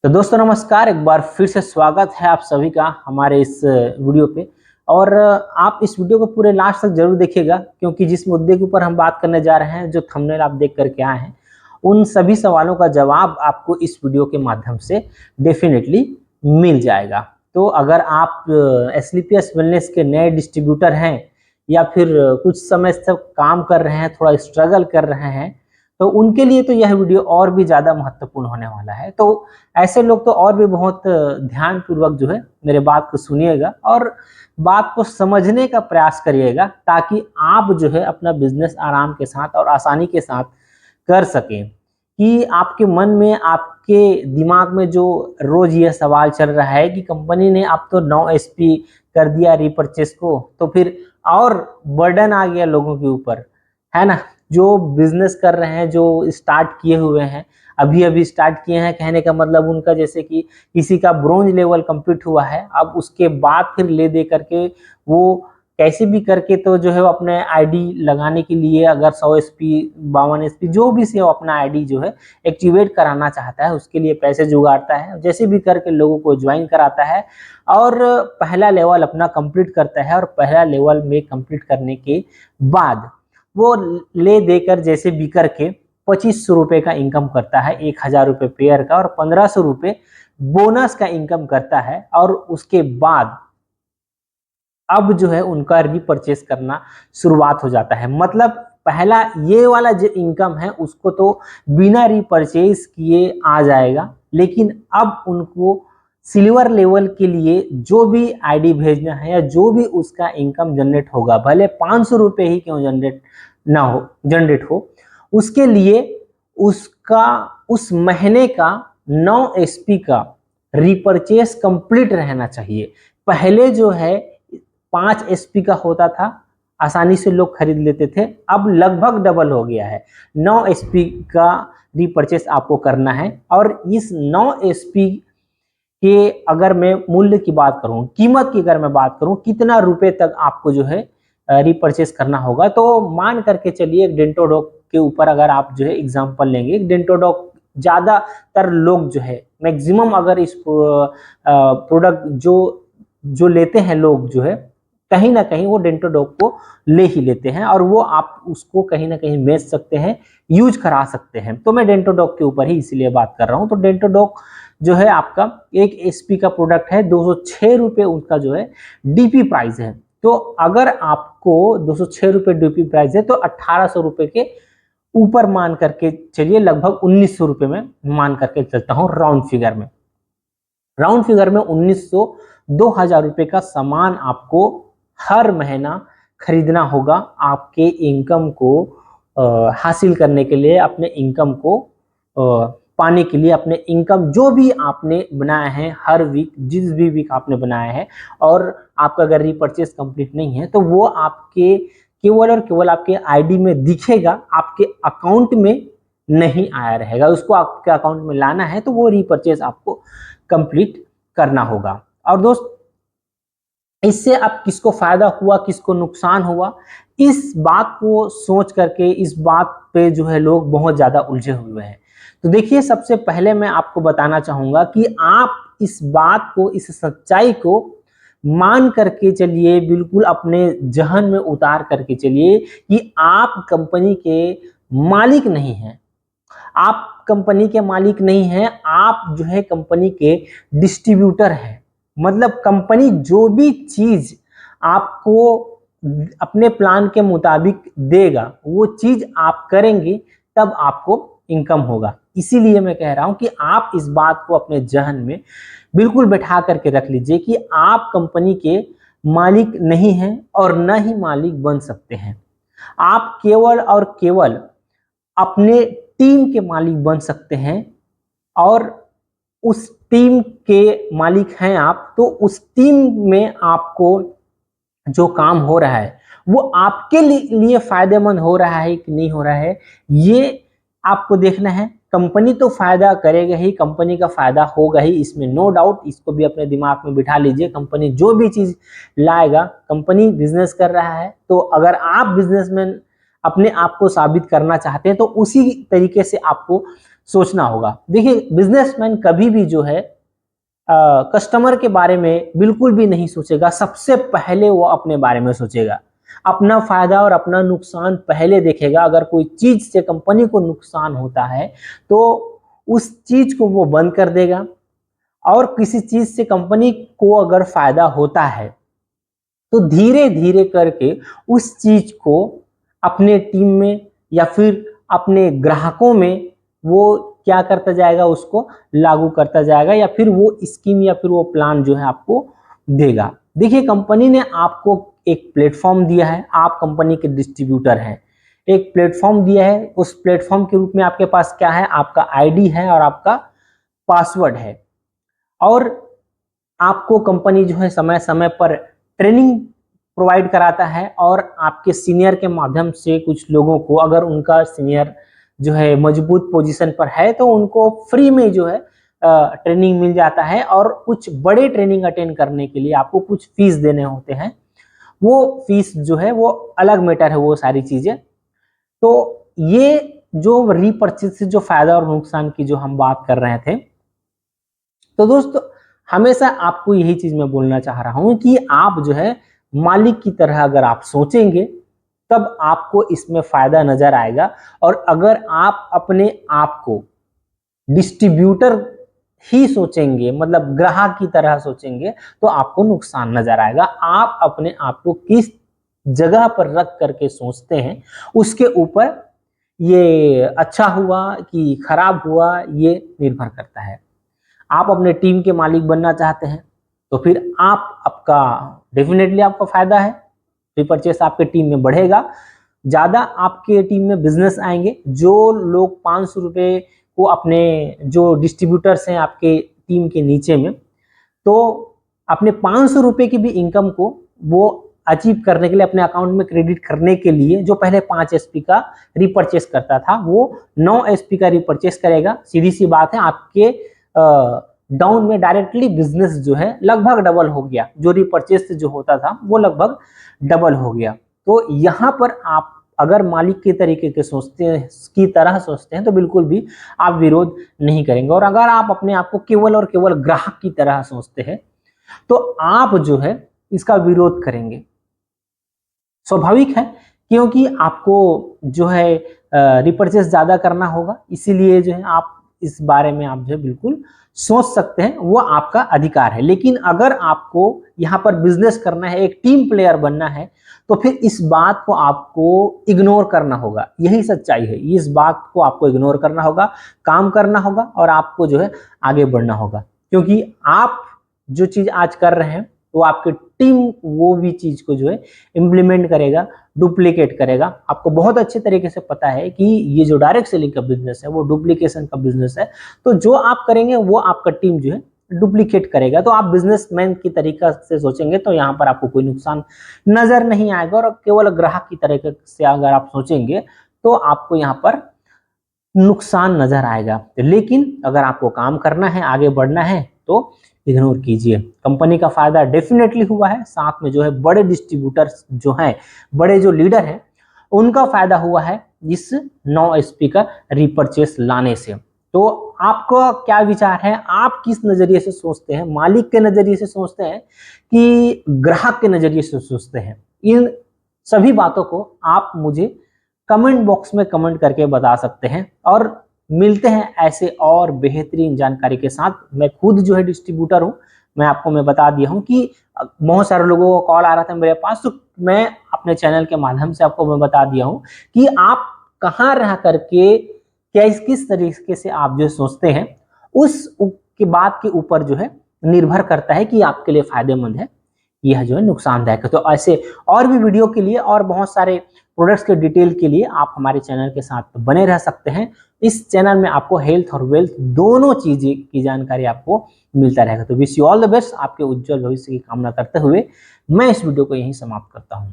तो दोस्तों नमस्कार, एक बार फिर से स्वागत है आप सभी का हमारे इस वीडियो पे। और आप इस वीडियो को पूरे लास्ट तक जरूर देखिएगा, क्योंकि जिस मुद्दे के ऊपर हम बात करने जा रहे हैं, जो थंबनेल आप देख करके आए हैं, उन सभी सवालों का जवाब आपको इस वीडियो के माध्यम से डेफिनेटली मिल जाएगा। तो अगर आप एसलीपीएस वेलनेस के नए डिस्ट्रीब्यूटर हैं या फिर कुछ समय से काम कर रहे हैं, थोड़ा स्ट्रगल कर रहे हैं, तो उनके लिए तो यह वीडियो और भी ज़्यादा महत्वपूर्ण होने वाला है। तो ऐसे लोग तो और भी बहुत ध्यान पूर्वक जो है मेरे बात को सुनिएगा और बात को समझने का प्रयास करिएगा, ताकि आप जो है अपना बिजनेस आराम के साथ और आसानी के साथ कर सकें। कि आपके मन में, आपके दिमाग में जो रोज ये सवाल चल रहा है कि कंपनी ने अब तो 9 एसपी कर दिया रीपरचेस को, तो फिर और बर्डन आ गया लोगों के ऊपर, है ना। जो बिजनेस कर रहे हैं, जो स्टार्ट किए हुए हैं, अभी अभी स्टार्ट किए हैं, कहने का मतलब उनका जैसे कि किसी का ब्रोंज लेवल कंप्लीट हुआ है, अब उसके बाद फिर ले दे करके वो कैसे भी करके तो जो है वो अपने आईडी लगाने के लिए, अगर 100 एसपी 52 एसपी जो भी से वो अपना आईडी जो है एक्टिवेट कराना चाहता है, उसके लिए पैसे जुगाड़ता है, जैसे भी करके लोगों को ज्वाइन कराता है और पहला लेवल अपना कंप्लीट करता है। और पहला लेवल में कंप्लीट करने के बाद वो ले देकर जैसे भी करके 2500 रुपये का इनकम करता है, 1000 रुपये पेयर का, और 1500 रुपये बोनस का इनकम करता है। और उसके बाद अब जो है उनका रीपरचेस करना शुरुआत हो जाता है। मतलब पहला ये वाला जो इनकम है उसको तो बिना रीपरचेस किए आ जाएगा, लेकिन अब उनको सिल्वर लेवल के लिए जो भी आईडी भेजना है या जो भी उसका इनकम जनरेट होगा, भले 500 रुपये ही क्यों जनरेट हो, उसके लिए उसका उस महीने का 9 एसपी का रीपरचेस कंप्लीट रहना चाहिए। पहले जो है 5 एसपी का होता था, आसानी से लोग खरीद लेते थे, अब लगभग डबल हो गया है। 9 एसपी का रीपरचेस आपको करना है। और इस 9 एसपी के अगर मैं मूल्य की बात करूं, कीमत की अगर मैं बात करूं, कितना रुपए तक आपको जो है रीपरचेस करना होगा, तो मान करके चलिए एक डेंटोडॉक के ऊपर अगर आप जो है एग्जांपल लेंगे, एक डेंटोडॉक ज्यादातर लोग जो है मैक्सिमम अगर इस प्रोडक्ट जो लेते हैं लोग जो है, कहीं ना कहीं वो डेंटोडॉक को ले ही लेते हैं, और वो आप उसको कहीं ना कहीं बेच सकते हैं, यूज करा सकते हैं। तो मैं डेंटोडॉक के ऊपर ही इसीलिए बात कर रहा हूँ। तो डेंटोडॉक जो है आपका एक एसपी का प्रोडक्ट है, 206 रुपये उनका जो है डीपी प्राइस है। तो अगर आपको 206 रुपये डीपी प्राइस है, तो 1800 रुपये के ऊपर मान करके चलिए, लगभग 1900 रुपये में मान करके चलता हूँ राउंड फिगर में। राउंड फिगर में 1900 2000 रुपये का सामान आपको हर महीना खरीदना होगा, आपके इनकम को हासिल करने के लिए, अपने इनकम को पाने के लिए, अपने इनकम जो भी आपने बनाया है हर वीक, जिस भी वीक आपने बनाया है, और आपका अगर रीपरचेस कंप्लीट नहीं है, तो वो आपके केवल और केवल आपके आईडी में दिखेगा, आपके अकाउंट में नहीं आया रहेगा। उसको आपके अकाउंट में लाना है, तो वो रीपरचेस आपको कंप्लीट करना होगा। और दोस्त, इससे अब किसको फायदा हुआ, किसको नुकसान हुआ, इस बात को सोच करके इस बात पे जो है लोग बहुत ज्यादा उलझे हुए हैं। तो देखिए, सबसे पहले मैं आपको बताना चाहूंगा कि आप इस बात को, इस सच्चाई को मान करके चलिए, बिल्कुल अपने जहन में उतार करके चलिए कि आप कंपनी के मालिक नहीं हैं। आप कंपनी के मालिक नहीं हैं, आप जो है कंपनी के डिस्ट्रीब्यूटर हैं। मतलब कंपनी जो भी चीज आपको अपने प्लान के मुताबिक देगा, वो चीज आप करेंगे, तब आपको इनकम होगा। इसीलिए मैं कह रहा हूं कि आप इस बात को अपने जहन में बिल्कुल बैठा करके रख लीजिए कि आप कंपनी के मालिक नहीं हैं और न ही मालिक बन सकते हैं। आप केवल और केवल अपने टीम के मालिक बन सकते हैं, और उस टीम के मालिक हैं आप, तो उस टीम में आपको जो काम हो रहा है वो आपके लिए फायदेमंद हो रहा है कि नहीं हो रहा है, ये आपको देखना है। कंपनी तो फायदा करेगा ही, कंपनी का फायदा होगा ही, इसमें नो डाउट। इसको भी अपने दिमाग में बिठा लीजिए। कंपनी जो भी चीज लाएगा, कंपनी बिजनेस कर रहा है, तो अगर आप बिजनेसमैन अपने आप को साबित करना चाहते हैं, तो उसी तरीके से आपको सोचना होगा। देखिए बिजनेसमैन कभी भी जो है कस्टमर के बारे में बिल्कुल भी नहीं सोचेगा, सबसे पहले वो अपने बारे में सोचेगा, अपना फायदा और अपना नुकसान पहले देखेगा। अगर कोई चीज से कंपनी को नुकसान होता है तो उस चीज को वो बंद कर देगा, और किसी चीज से कंपनी को अगर फायदा होता है तो धीरे धीरे करके उस चीज को अपने टीम में या फिर अपने ग्राहकों में वो क्या करता जाएगा, उसको लागू करता जाएगा, या फिर वो स्कीम या फिर वो प्लान जो है आपको देगा। देखिए कंपनी ने आपको एक प्लेटफॉर्म दिया है, आप कंपनी के डिस्ट्रीब्यूटर हैं, एक प्लेटफॉर्म दिया है, उस प्लेटफॉर्म के रूप में आपके पास क्या है, आपका आईडी है और आपका पासवर्ड है, और आपको कंपनी जो है समय समय पर ट्रेनिंग प्रोवाइड कराता है, और आपके सीनियर के माध्यम से कुछ लोगों को, अगर उनका सीनियर जो है मजबूत पोजीशन पर है तो उनको फ्री में जो है ट्रेनिंग मिल जाता है, और कुछ बड़े ट्रेनिंग अटेंड करने के लिए आपको कुछ फीस देने होते हैं। वो फीस जो है वो अलग मैटर है, वो सारी चीजें। तो ये जो रीपर्चेज से जो फायदा और नुकसान की जो हम बात कर रहे थे, तो दोस्तों हमेशा आपको यही चीज मैं बोलना चाह रहा हूं कि आप जो है मालिक की तरह अगर आप सोचेंगे तब आपको इसमें फायदा नजर आएगा, और अगर आप अपने आप को डिस्ट्रीब्यूटर ही सोचेंगे, मतलब ग्राहक की तरह सोचेंगे, तो आपको नुकसान नजर आएगा। आप अपने आप को किस जगह पर रख करके सोचते हैं उसके ऊपर ये अच्छा हुआ कि खराब हुआ ये निर्भर करता है। आप अपने टीम के मालिक बनना चाहते हैं तो फिर आप आपका डेफिनेटली आपका फायदा है, रिपर्चेस आपके टीम में बढ़ेगा, ज़्यादा आपके टीम में बिजनेस आएंगे। जो लोग 500 रुपये को अपने जो डिस्ट्रीब्यूटर्स हैं आपके टीम के नीचे में, तो अपने 500 रुपये की भी इनकम को वो अचीव करने के लिए, अपने अकाउंट में क्रेडिट करने के लिए, जो पहले 5 एसपी का रिपर्चेस करता था वो 9 एसपी का रिपर्चेस करेगा। सीधी सी बात है, आपके डाउन में डायरेक्टली बिजनेस जो है लगभग डबल हो गया, जो रिपर्चेस जो होता था वो लगभग डबल हो गया। तो यहाँ पर आप अगर मालिक के तरीके के सोचते हैं, की तरह सोचते हैं, तो बिल्कुल भी आप विरोध नहीं करेंगे। और अगर आप अपने आप को केवल और केवल ग्राहक की तरह सोचते हैं तो आप जो है इसका विरोध करेंगे, स्वाभाविक है, क्योंकि आपको जो है रिपर्चेस ज्यादा करना होगा, इसीलिए जो है आप इस बारे में आप जो है बिल्कुल सोच सकते हैं, वो आपका अधिकार है। लेकिन अगर आपको यहाँ पर बिजनेस करना है, एक टीम प्लेयर बनना है, तो फिर इस बात को आपको इग्नोर करना होगा। यही सच्चाई है, इस बात को आपको इग्नोर करना होगा, काम करना होगा, और आपको जो है आगे बढ़ना होगा। क्योंकि आप जो चीज आज कर रहे हैं तो आपकी टीम वो भी चीज को जो है इम्प्लीमेंट करेगा, डुप्लीकेट करेगा। आपको बहुत अच्छे तरीके से पता है कि ये जो डायरेक्ट सेलिंग का बिजनेस है वो डुप्लीकेशन का बिजनेस है, तो जो आप करेंगे वो आपका टीम जो है डुप्लीकेट करेगा। तो आप बिजनेसमैन की तरीका से सोचेंगे तो यहाँ पर आपको कोई नुकसान नजर नहीं आएगा, और केवल ग्राहक की तरीके से अगर आप सोचेंगे तो आपको यहाँ पर नुकसान नजर आएगा। लेकिन अगर आपको काम करना है, आगे बढ़ना है, तो इग्नोर कीजिए। कंपनी का फायदा डेफिनेटली हुआ है, साथ में जो है बड़े डिस्ट्रीब्यूटर्स जो हैं, बड़े जो लीडर हैं, उनका फायदा हुआ है इस 9 एसपी का रिपर्चेस लाने से। तो आपका क्या विचार है, आप किस नजरिए से सोचते हैं, मालिक के नजरिए से सोचते हैं कि ग्राहक के नजरिए से सोचते हैं? इन सभी बातों को आप मुझे कमेंट बॉक्स में कमेंट करके बता सकते हैं, और मिलते हैं ऐसे और बेहतरीन जानकारी के साथ। मैं खुद जो है डिस्ट्रीब्यूटर हूं, मैं बता दिया हूं कि बहुत सारे लोगों को कॉल आ रहा था मेरे पास, तो मैं अपने चैनल के माध्यम से आपको मैं बता दिया हूं कि आप कहाँ रह करके किस तरीके से आप जो सोचते हैं, उस के बात के ऊपर जो है निर्भर करता है कि आपके लिए फायदेमंद है, यह जो है नुकसानदायक है। तो ऐसे और भी वीडियो के लिए और बहुत सारे प्रोडक्ट्स के डिटेल के लिए आप हमारे चैनल के साथ बने रह सकते हैं। इस चैनल में आपको हेल्थ और वेल्थ दोनों चीजें की जानकारी आपको मिलता रहेगा। तो wish you all the best, आपके उज्जवल भविष्य की कामना करते हुए मैं इस वीडियो को यहीं समाप्त करता हूं।